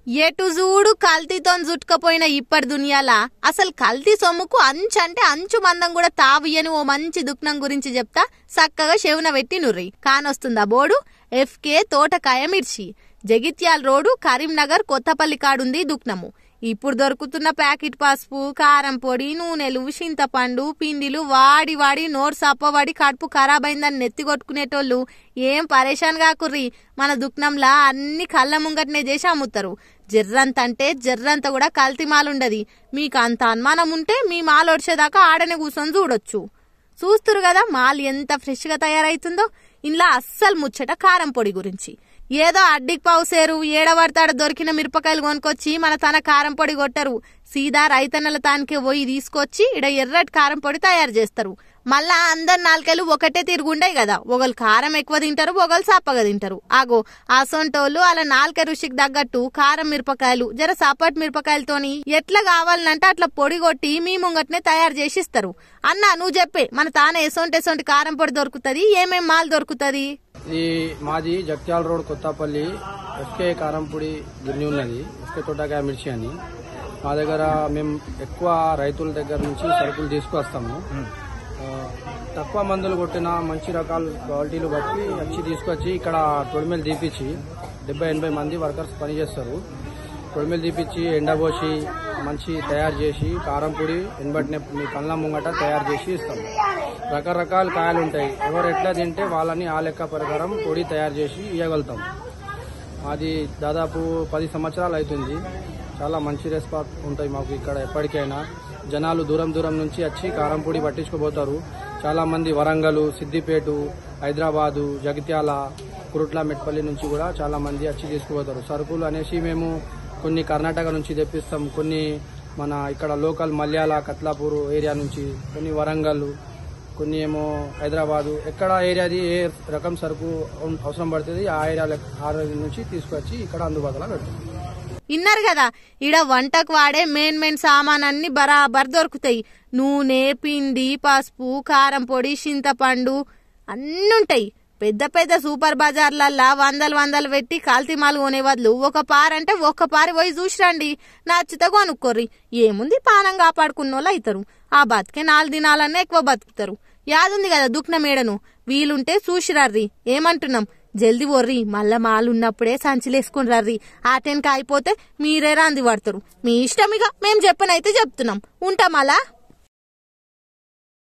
ఎటు చూడు కల్తీతో జుట్టుకపోయిన ఇప్పటి దునియాలా అసలు కల్తీ సొమ్ముకు అంచంటే అంచు మందం కూడా తావియని ఓ మంచి దుఃఖం గురించి చెప్తా చక్కగా చెవున పెట్టి నుర్రి. కానొస్తుందా బోర్డు? ఎఫ్కే తోటకాయ మిర్చి, జగిత్యాల రోడ్డు, కరీంనగర్, కొత్తపల్లి కాడుంది దుఃఖము. ఇప్పుడు దొరుకుతున్న ప్యాకెట్ పసుపు, కారం పొడి, నూనెలు, చింతపండు, పిండిలు వాడి వాడి నోరు సప్పవాడి కడుపు ఖరాబ్ అయిందని నెత్తి కొట్టుకునేటోళ్ళు ఏం పరేషాన్ కాకుర్రి. మన దుఃఖంలా అన్ని కళ్ళ ముంగటనే చేసి అమ్ముతారు. జర్రంత అంటే జర్రంత కూడా కల్తీ మాలుండది. మీకు అంత అనుమానం ఉంటే మీ మాలు ఒడిచేదాకా ఆడనే కూర్చొని చూడొచ్చు. చూస్తురు కదా మాల్ ఎంత ఫ్రెష్ గా తయారైతుందో. ఇలా అస్సలు ముచ్చట కారం పొడి గురించి. ఏదో అడ్డికి పావుసేరు ఏడవడతాడ దొరికిన మిరపకాయలు కొనుకొచ్చి మన తన కారం పొడి కొట్టరు. సీదా రైతన్నల తానికే పోయి తీసుకొచ్చి ఇడ ఎర్రటి కారం పొడి తయారు చేస్తారు. మళ్ళా అందరు నాలుకలు ఒకటే తిరుగుండాయి కదా, ఒకళ్ళు కారం ఎక్కువ తింటారు, ఒకళ్ళు సాపగా తింటారు. ఆగో అసొంటోళ్ళు అలా నాలుక రుచికి తగ్గట్టు కారం మిరపకాయలు జర సాపటి మిరపకాయలతోని ఎట్లా కావాలంటే అట్లా పొడి కొట్టి మీ ముంగట్నే తయారు చేసి ఇస్తారు. అన్నా నువ్వు చెప్పే మన తాన ఎసొంటి కారం పొడి దొరుకుతుంది, ఏమేం మాల్ దొరుకుతుంది? ఈ మాది జగిత్యాల రోడ్ కొత్తపల్లి ఎఫ్కే కారం పొడి గిన్నె ఉన్నది, ఎఫ్కే తోటకాయ మిర్చి అని. మా దగ్గర మేము ఎక్కువ రైతుల దగ్గర నుంచి సరుకులు తీసుకొస్తాము. తక్కువ మందులు కొట్టిన మంచి రకాల క్వాలిటీలు బట్టి వచ్చి తీసుకొచ్చి ఇక్కడ తొడిమెలు తీపిచ్చి 70-80 మంది వర్కర్స్ పనిచేస్తారు. తొడిమెలు తీపిచ్చి ఎండబోసి మంచి తయారు చేసి కారం పొడి ఎనబట్టిన మీ కళ్ళ ముంగట తయారు చేసి ఇస్తాము. రకరకాల కాయలు ఉంటాయి, ఎవరు ఎట్లా తింటే వాళ్ళని ఆ లెక్క ప్రకారం పొడి తయారు చేసి ఇవ్వగలుగుతాం. అది దాదాపు 10 సంవత్సరాలు అవుతుంది. చాలా మంచి రెస్పాన్స్ ఉంటాయి మాకు ఇక్కడ. ఎప్పటికైనా జనాలు దూరం దూరం నుంచి వచ్చి కారం పొడి పట్టించుకోబోతారు. చాలా మంది వరంగల్, సిద్దిపేట, హైదరాబాదు, జగిత్యాల, కురుట్ల, మెట్పల్లి నుంచి కూడా చాలా మంది వచ్చి తీసుకుపోతారు. సరుకులు అనేసి మేము కొన్ని కర్ణాటక నుంచి తెప్పిస్తాం, కొన్ని మన ఇక్కడ లోకల్ మల్యాల, కత్లాపూర్ ఏరియా నుంచి, కొన్ని వరంగల్, కొన్ని ఏమో హైదరాబాదు. ఎక్కడ ఏరియాది ఏ రకం సరుకు అవసరం పడుతుంది ఆ ఏరియా నుంచి తీసుకొచ్చి ఇక్కడ అందుబాటులో పెడతాం. ఇన్నారు కదా, ఈడ వంటకు వాడే మెయిన్ సామాన్ అన్ని బరాబర్ దొరుకుతాయి. నూనె, పిండి, పసుపు, కారం పొడి, చింతపండు అన్నుంటాయి. పెద్ద పెద్ద సూపర్ బజార్లల్లా వందలు పెట్టి కాల్తీ మాలు కొనే బదులు ఒక పారంటే ఒక్క పారి పోయి చూసిరండి, నచ్చితే కొనుక్కోర్రి. ఏముంది పానం కాపాడుకున్నోళ్ళు అవుతారు. ఆ బతికే 4 దినాలన్నా ఎక్కువ బతుకుతారు. యాదుంది కదా దుఃఖన మేడను, వీలుంటే చూసిరర్రి. ఏమంటున్నాం, జల్దీ వర్రి. మళ్ళా మాలున్నప్పుడే సంచిలేసుకుని రర్రి. ఆ టెన్కి అయిపోతే మీరే రాంది పడతారు. మీ ఇష్టం, ఇక మేం చెప్పనైతే చెప్తున్నాం. ఉంటాం అలా.